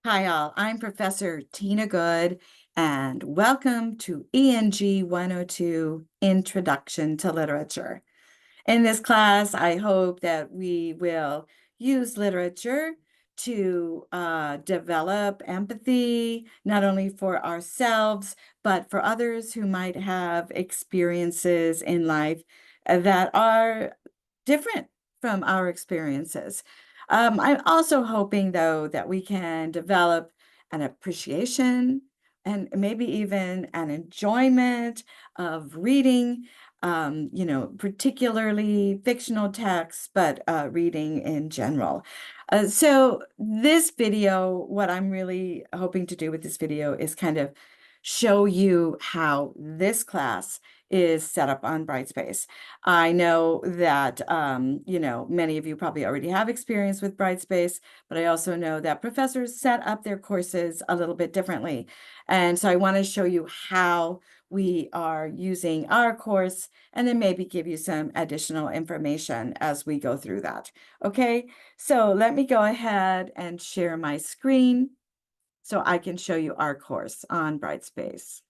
Hi all, I'm Professor Tina Good, and welcome to ENG102 Introduction to Literature. In this class, I hope that we will use literature to develop empathy, not only for ourselves, but for others who might have experiences in life that are different from our experiences. I'm also hoping, though, that we can develop an appreciation and maybe even an enjoyment of reading, particularly fictional texts, but reading in general. So this video, what I'm really hoping to do with this video is kind of show you how this class is set up on Brightspace. I know that, many of you probably already have experience with Brightspace, but I also know that professors set up their courses a little bit differently. And so I want to show you how we are using our course and then maybe give you some additional information as we go through that. Okay, so let me go ahead and share my screen so I can show you our course on Brightspace.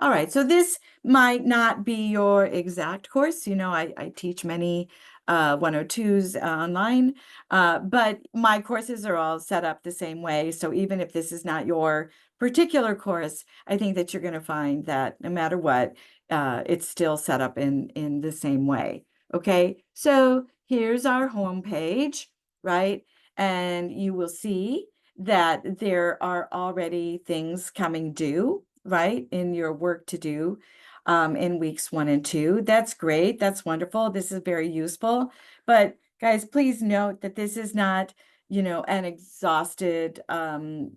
All right, so this might not be your exact course. I teach many 102s online, but my courses are all set up the same way. So even if this is not your particular course, I think that you're going to find that no matter what, it's still set up in the same way. Okay, so here's our home page, right? And you will see that there are already things coming due, right, in your work to do in weeks 1 and 2. That's great. That's wonderful. This is very useful. But guys, please note that this is not, an exhausted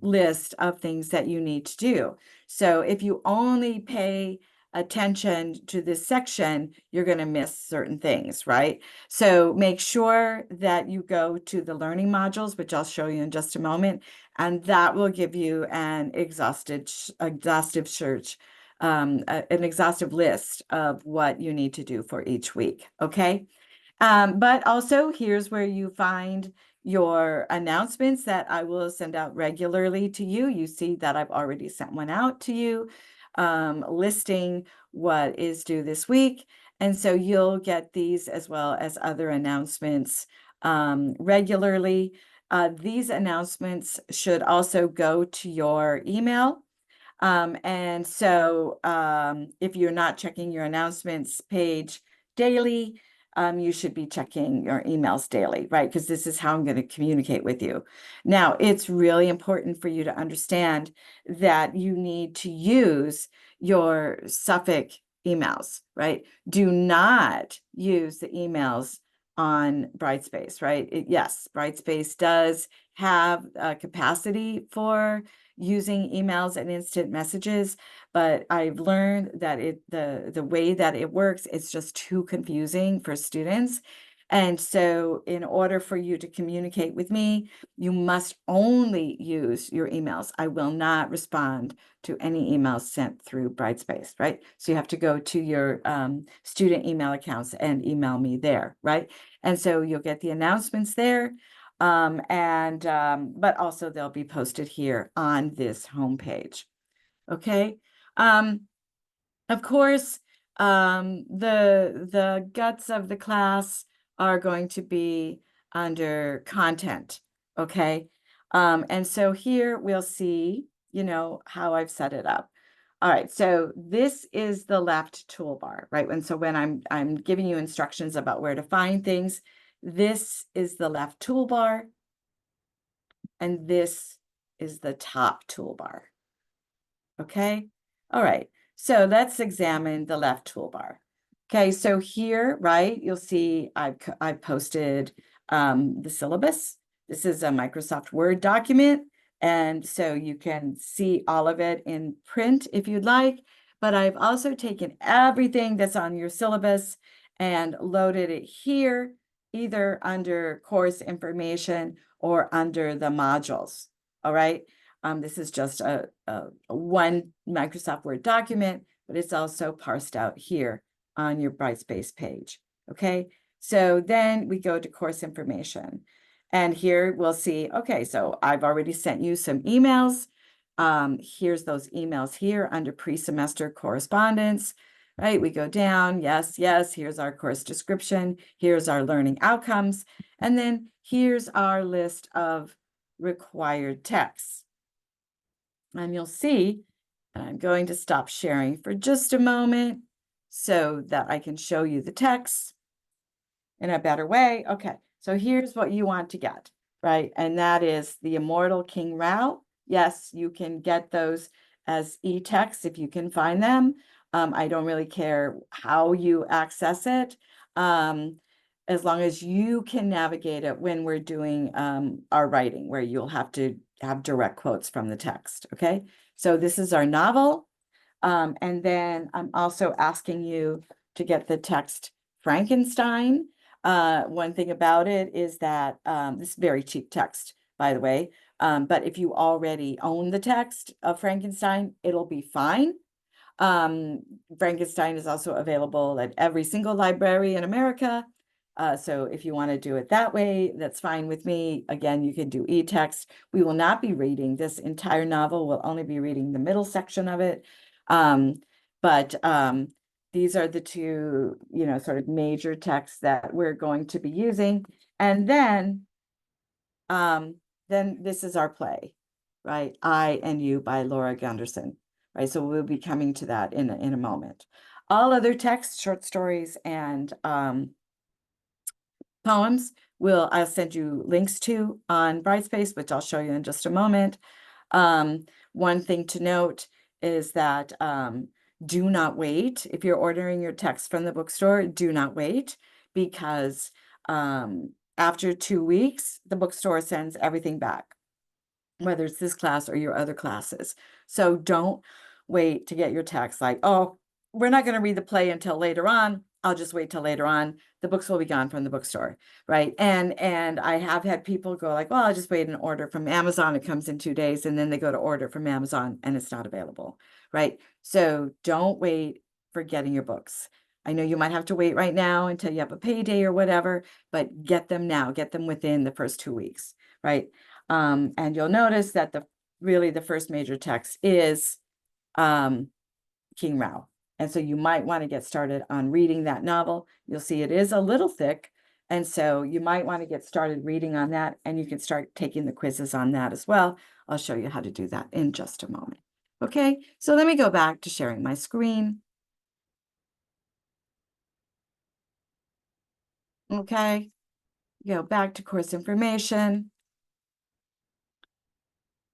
list of things that you need to do. So if you only pay attention to this section, you're going to miss certain things, right? So make sure that you go to the learning modules, which I'll show you in just a moment, and that will give you an exhaustive search, an exhaustive list of what you need to do for each week, okay? But also here's where you find your announcements that I will send out regularly to you. You see that I've already sent one out to you, listing what is due this week. And so you'll get these as well as other announcements regularly. These announcements should also go to your email. And so if you're not checking your announcements page daily, you should be checking your emails daily, right? Because this is how I'm going to communicate with you. Now, it's really important for you to understand that you need to use your Suffolk emails, right? Do not use the emails on Brightspace, right? Yes, Brightspace does have a capacity for using emails and instant messages, but I've learned that the way that it works is just too confusing for students. And so in order for you to communicate with me, you must only use your emails. I will not respond to any emails sent through Brightspace, right? So you have to go to your student email accounts and email me there, right? And so you'll get the announcements there. But also they'll be posted here on this homepage. Okay. Of course, the guts of the class are going to be under content. Okay. And so here we'll see, how I've set it up. All right, so this is the left toolbar, right? And so when I'm giving you instructions about where to find things, this is the left toolbar, and this is the top toolbar. Okay, all right, so let's examine the left toolbar. Okay, so here, right, you'll see I've posted the syllabus. This is a Microsoft Word document, and so you can see all of it in print if you'd like, but I've also taken everything that's on your syllabus and loaded it here, either under course information or under the modules, all right? This is just a one Microsoft Word document, but it's also parsed out here on your Brightspace page, okay? So then we go to course information. And here we'll see, okay, so I've already sent you some emails. Here's those emails here under pre-semester correspondence, right? We go down, yes, yes, here's our course description, here's our learning outcomes, and then here's our list of required texts. And you'll see, and I'm going to stop sharing for just a moment so that I can show you the text in a better way. Okay, so here's what you want to get, right? And that is the Immortal King Rao. Yes, you can get those as e-text if you can find them. I don't really care how you access it, as long as you can navigate it when we're doing our writing, where you'll have to have direct quotes from the text, okay? So this is our novel. And then I'm also asking you to get the text Frankenstein. One thing about it is that this is very cheap text, by the way. But if you already own the text of Frankenstein, it'll be fine. Frankenstein is also available at every single library in America. So if you want to do it that way, that's fine with me. Again, you can do e-text. We will not be reading this entire novel. We'll only be reading the middle section of it. But these are the two, sort of major texts that we're going to be using. And then this is our play, right? I and You by Laura Gunderson, right? So we'll be coming to that in a moment. All other texts, short stories, and poems I'll send you links to on Brightspace, which I'll show you in just a moment. One thing to note is that do not wait. If you're ordering your text from the bookstore, do not wait, because after 2 weeks, the bookstore sends everything back, whether it's this class or your other classes. So don't wait to get your text like, oh, we're not going to read the play until later on. I'll just wait till later on. The books will be gone from the bookstore, right? And I have had people go like, well, I'll just wait and order from Amazon. It comes in 2 days, and then they go to order from Amazon and it's not available, right? So don't wait for getting your books. I know you might have to wait right now until you have a payday or whatever, but get them now. Get them within the first 2 weeks, right? And you'll notice that the first major text is King Rao. And so you might want to get started on reading that novel. You'll see it is a little thick. And so you might want to get started reading on that, and you can start taking the quizzes on that as well. I'll show you how to do that in just a moment. Okay, so let me go back to sharing my screen. Okay, go back to course information.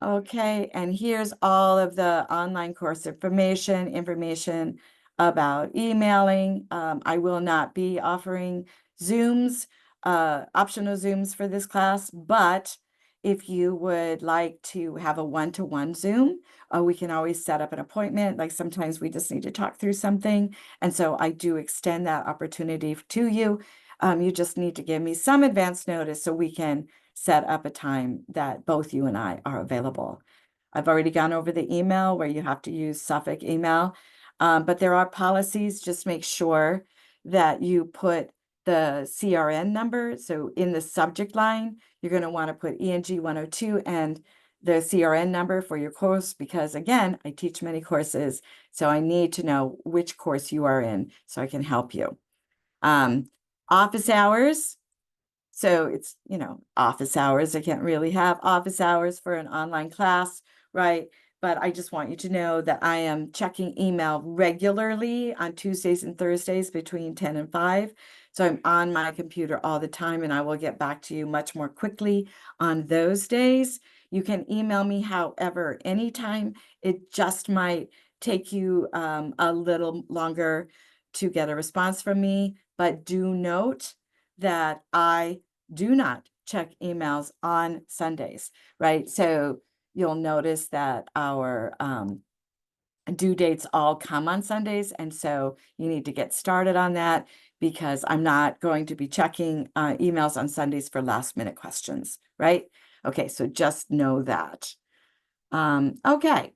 Okay, and here's all of the online course information about emailing. I will not be offering Zooms, optional Zooms for this class, but if you would like to have a one-to-one Zoom, we can always set up an appointment. Like sometimes we just need to talk through something. And so I do extend that opportunity to you. You just need to give me some advance notice so we can set up a time that both you and I are available. I've already gone over the email where you have to use Suffolk email, but there are policies. Just make sure that you put the CRN number. So in the subject line, you're going to want to put ENG102 and the CRN number for your course, because again, I teach many courses, so I need to know which course you are in so I can help you. Office hours. So it's, office hours. I can't really have office hours for an online class, right? But I just want you to know that I am checking email regularly on Tuesdays and Thursdays between 10 and 5. So I'm on my computer all the time, and I will get back to you much more quickly on those days. You can email me, however, anytime. It just might take you a little longer to get a response from me, but do note that I do not check emails on Sundays, right? So you'll notice that our due dates all come on Sundays. And so you need to get started on that, because I'm not going to be checking emails on Sundays for last minute questions, right? Okay, so just know that. Okay,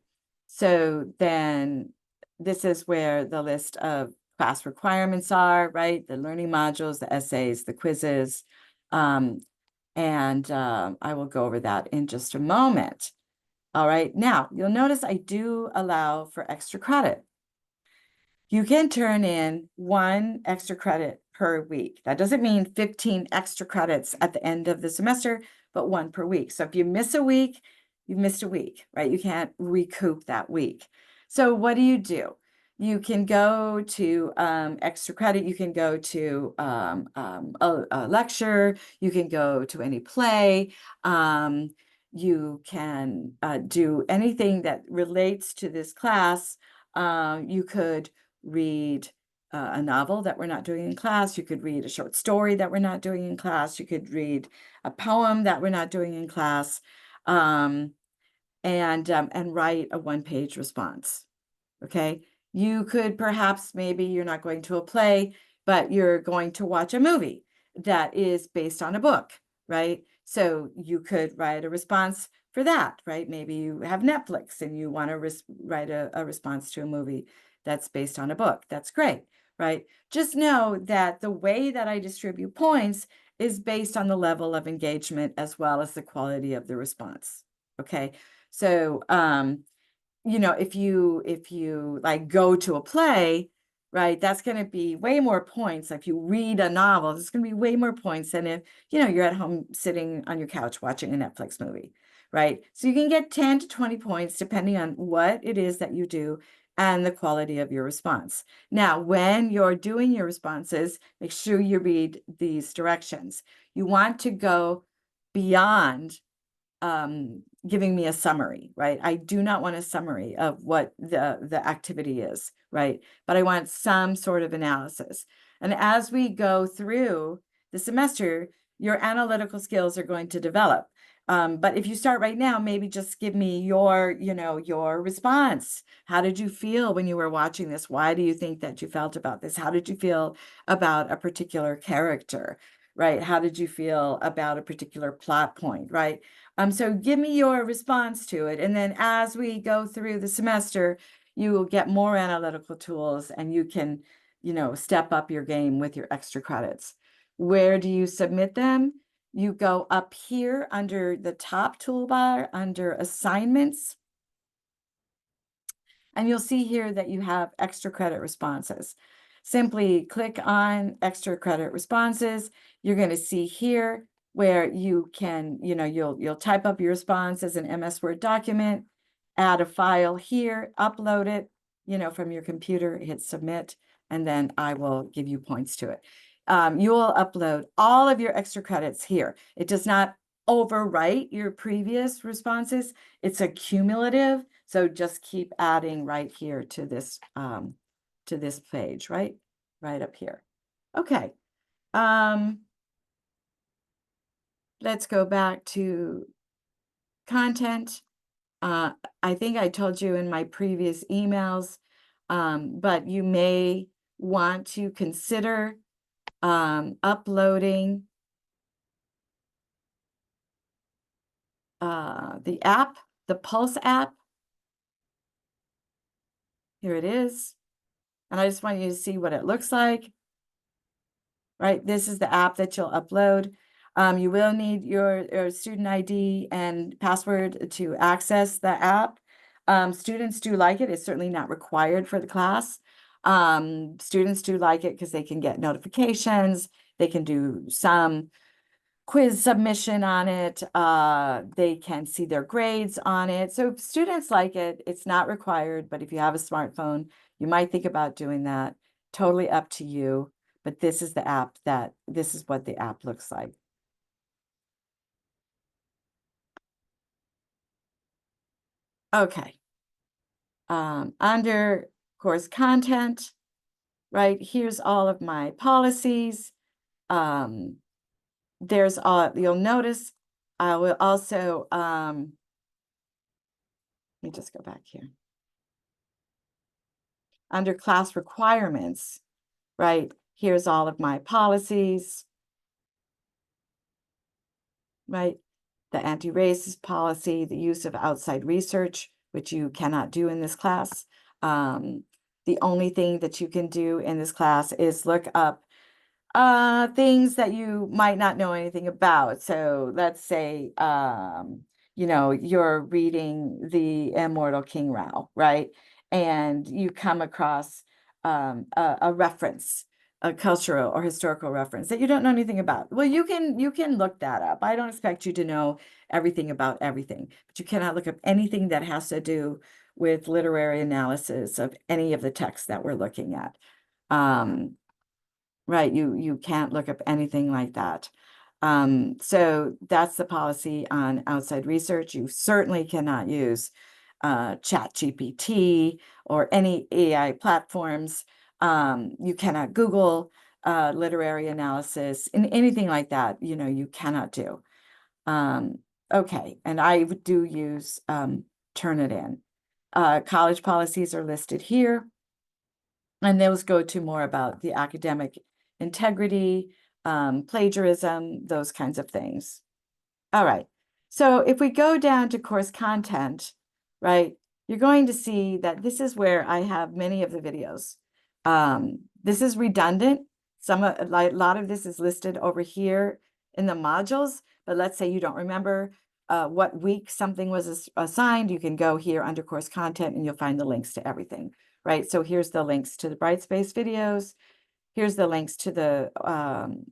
so then this is where the list of class requirements are, right? The learning modules, the essays, the quizzes. I will go over that in just a moment. All right, now you'll notice I do allow for extra credit. You can turn in 1 extra credit per week. That doesn't mean 15 extra credits at the end of the semester, but 1 per week. So if you miss a week, you've missed a week, right? You can't recoup that week. So what do? You can go to extra credit. You can go to a lecture. You can go to any play. You can do anything that relates to this class. You could read a novel that we're not doing in class. You could read a short story that we're not doing in class. You could read a poem that we're not doing in class, and write a 1-page response. Okay. You could perhaps, maybe you're not going to a play, but you're going to watch a movie that is based on a book, right? So you could write a response for that, right? Maybe you have Netflix and you want to write a response to a movie that's based on a book. That's great, right? Just know that the way that I distribute points is based on the level of engagement as well as the quality of the response. Okay. So, if you like go to a play, right, that's going to be way more points. If you read a novel, it's going to be way more points than if, you're at home sitting on your couch watching a Netflix movie, right? So you can get 10 to 20 points depending on what it is that you do and the quality of your response. Now, when you're doing your responses, make sure you read these directions. You want to go beyond giving me a summary, right? I do not want a summary of what the activity is, right? But I want some sort of analysis. And as we go through the semester, your analytical skills are going to develop. But if you start right now, maybe just give me your response. How did you feel when you were watching this? Why do you think that you felt about this? How did you feel about a particular character, right? How did you feel about a particular plot point, right? So give me your response to it. And then as we go through the semester, you will get more analytical tools and you can, step up your game with your extra credits. Where do you submit them? You go up here under the top toolbar under assignments. And you'll see here that you have extra credit responses. Simply click on extra credit responses. You're going to see here where you can, you'll type up your response as an MS Word document, add a file here, upload it, from your computer, hit submit, and then I will give you points to it. You will upload all of your extra credits here. It does not overwrite your previous responses. It's a cumulative. So just keep adding right here to this page, right up here. Okay. Let's go back to content. I think I told you in my previous emails, but you may want to consider uploading the app, the Pulse app. Here it is. And I just want you to see what it looks like. Right, this is the app that you'll upload. You will need your student ID and password to access the app. Students do like it. It's certainly not required for the class. Students do like it because they can get notifications. They can do some quiz submission on it. They can see their grades on it. So if students like it, it's not required, but if you have a smartphone, you might think about doing that. Totally up to you. But this is the app this is what the app looks like. Okay. Under course content, right, here's all of my policies. There's you'll notice I will also, let me just go back here. Under class requirements, right, here's all of my policies, right? The anti-racist policy, the use of outside research, which you cannot do in this class. The only thing that you can do in this class is look up things that you might not know anything about. So let's say, you're reading The Immortal King Rao, right? And you come across a reference, a cultural or historical reference that you don't know anything about. Well, you can look that up. I don't expect you to know everything about everything, but you cannot look up anything that has to do with literary analysis of any of the texts that we're looking at. Right, you can't look up anything like that. So that's the policy on outside research. You certainly cannot use ChatGPT or any AI platforms. You cannot Google literary analysis and anything like that, you cannot do. Okay, and I do use Turnitin. College policies are listed here. And those go to more about the academic integrity, plagiarism, those kinds of things. All right. So if we go down to course content, right, you're going to see that this is where I have many of the videos. This is redundant. A lot of this is listed over here in the modules, but let's say you don't remember what week something was assigned, you can go here under course content and you'll find the links to everything, right? So here's the links to the Brightspace videos. Here's the links to the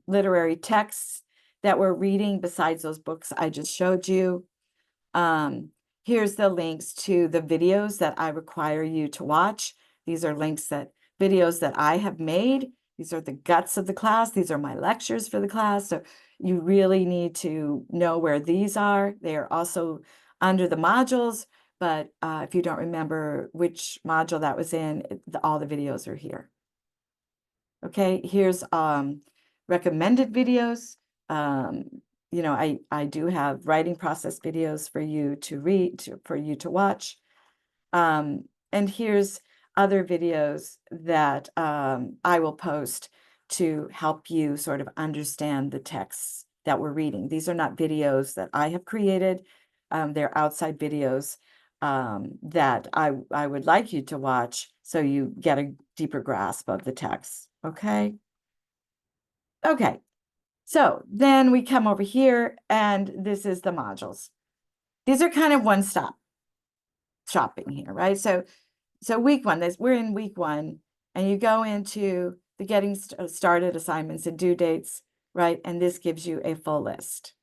literary texts that we're reading besides those books I just showed you. Here's the links to the videos that I require you to watch. These are videos that I have made. These are the guts of the class. These are my lectures for the class. So you really need to know where these are. They are also under the modules, but if you don't remember which module that was in, all the videos are here. Okay, here's recommended videos. I do have writing process videos for you to read, for you to watch. And here's other videos that I will post to help you sort of understand the texts that we're reading. These are not videos that I have created. They're outside videos that I would like you to watch so you get a deeper grasp of the text. Okay. Okay. So then we come over here and this is the modules. These are kind of one-stop shopping here, right? So week one, we're in week one, and you go into the getting started assignments and due dates, right? And this gives you a full list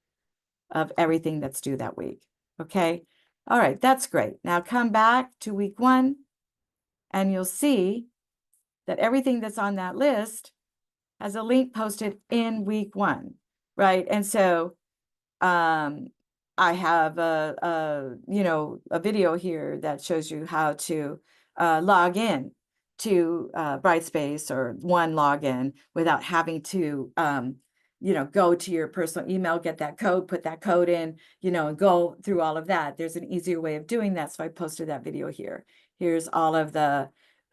of everything that's due that week. Okay. All right. That's great. Now come back to week one and you'll see that everything that's on that list has a link posted in week one, right? And so I have a video here that shows you how to log in to Brightspace, or one login, without having to go to your personal email, get that code, put that code in, and go through all of that. There's an easier way of doing that, so I posted that video here. Here's all of the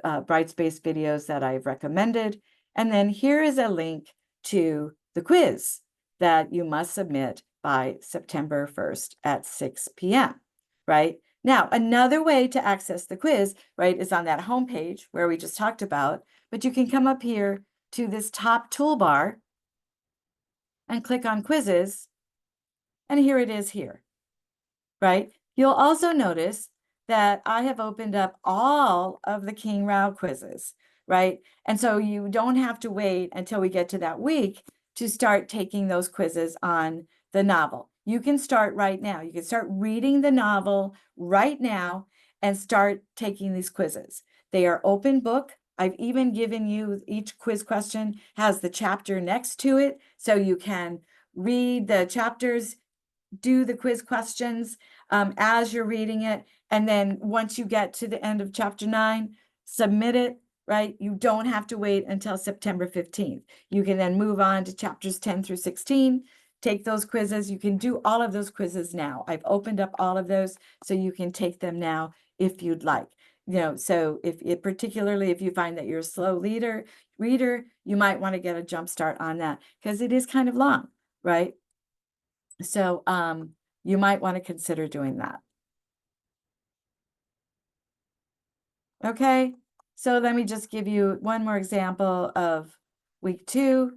Brightspace videos that I've recommended, and then here is a link to the quiz that you must submit by September 1st at 6 p.m., right? Now, another way to access the quiz, right, is on that home page where we just talked about, but you can come up here to this top toolbar and click on quizzes, and here it is here, right? You'll also notice that I have opened up all of the King Rao quizzes, right? And so you don't have to wait until we get to that week to start taking those quizzes on the novel. You can start right now. You can start reading the novel right now and start taking these quizzes. They are open book. I've even given you, each quiz question has the chapter next to it, so you can read the chapters, do the quiz questions as you're reading it. And then once you get to the end of chapter 9, submit it, right? You don't have to wait until September 15th. You can then move on to chapters 10 through 16, take those quizzes. You can do all of those quizzes now. I've opened up all of those so you can take them now if you'd like. So particularly if you find that you're a slow reader, you might want to get a jump start on that because it is kind of long, right? So you might want to consider doing that. Okay, So let me just give you one more example of week 2,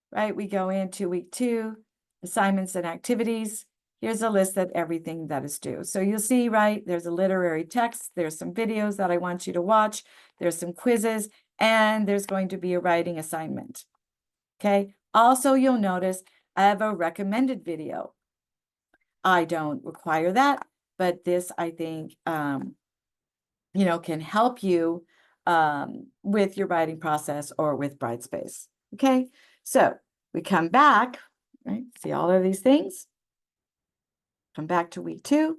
right? We go into week 2, assignments and activities. Here's a list of everything that is due. So you'll see, right, there's a literary text, there's some videos that I want you to watch, there's some quizzes, and there's going to be a writing assignment. Okay. Also, you'll notice I have a recommended video. I don't require that, but this, I think, can help you with your writing process or with Brightspace. Okay. So we come back, right? See all of these things. Come back to week 2.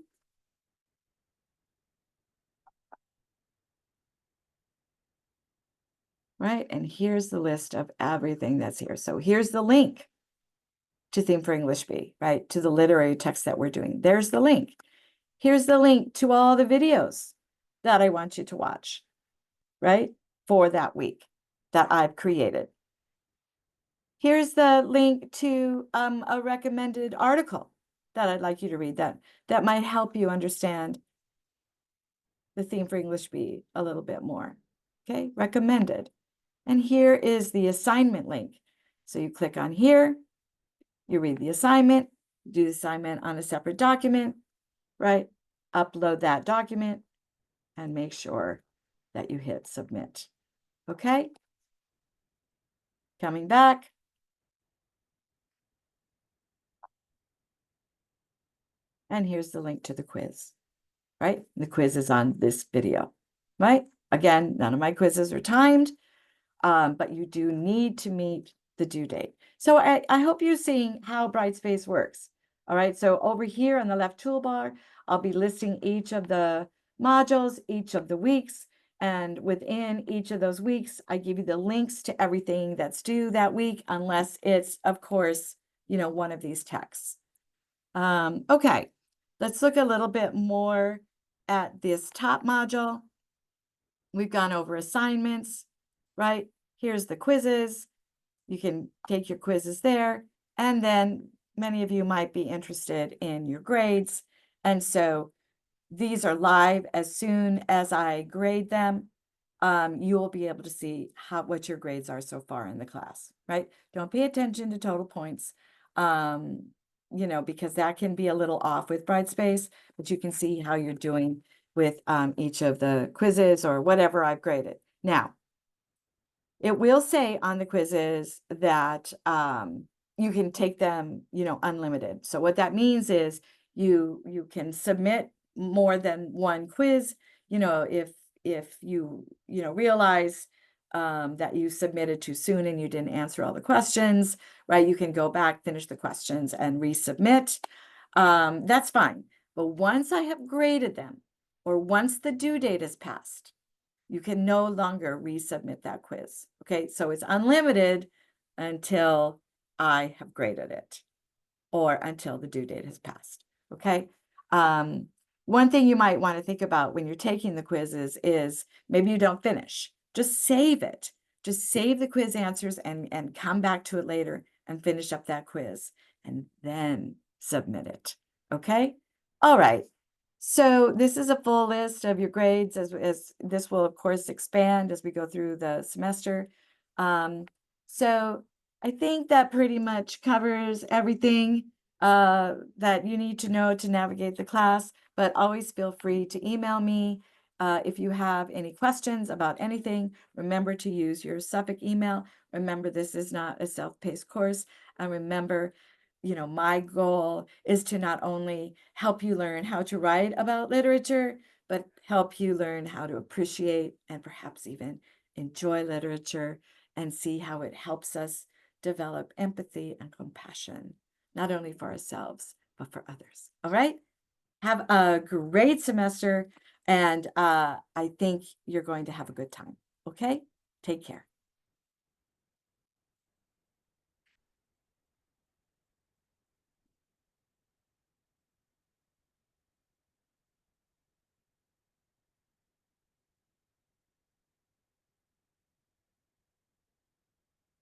Right. And here's the list of everything that's here. So here's the link to Theme for English B, right? To the literary text that we're doing. There's the link. Here's the link to all the videos that I want you to watch, right? For that week that I've created. Here's the link to a recommended article that I'd like you to read that might help you understand the Theme for English B a little bit more. Okay, recommended. And here is the assignment link. So you click on here, you read the assignment, do the assignment on a separate document, right? Upload that document and make sure that you hit submit. Okay? Coming back. And here's the link to the quiz, right? The quiz is on this video, right? Again, none of my quizzes are timed, but you do need to meet the due date. So I hope you're seeing how Brightspace works. All right, so over here on the left toolbar, I'll be listing each of the modules, each of the weeks, and within each of those weeks, I give you the links to everything that's due that week, unless it's, of course, one of these texts. Okay, let's look a little bit more at this top module. We've gone over assignments, right? Here's the quizzes. You can take your quizzes there. And then many of you might be interested in your grades. And so these are live. As soon as I grade them, you will be able to see what your grades are so far in the class, right? Don't pay attention to total points, because that can be a little off with Brightspace, but you can see how you're doing with each of the quizzes or whatever I've graded. Now, it will say on the quizzes that you can take them, unlimited. So what that means is you can submit more than one quiz, if you realize that you submitted too soon and you didn't answer all the questions, right? You can go back, finish the questions and resubmit. That's fine. But once I have graded them, or once the due date is passed, you can no longer resubmit that quiz. Okay, so it's unlimited until I have graded it or until the due date has passed. Okay. One thing you might want to think about when you're taking the quizzes is maybe you don't finish. Just save it. Just save the quiz answers and come back to it later and finish up that quiz and then submit it. Okay. All right. So this is a full list of your grades as this will of course expand as we go through the semester. So I think that pretty much covers everything that you need to know to navigate the class, but always feel free to email me if you have any questions about anything. Remember to use your Suffolk email. Remember, this is not a self-paced course. And remember, my goal is to not only help you learn how to write about literature, but help you learn how to appreciate and perhaps even enjoy literature and see how it helps us develop empathy and compassion, not only for ourselves, but for others. All right? Have a great semester, and I think you're going to have a good time. Okay? Take care.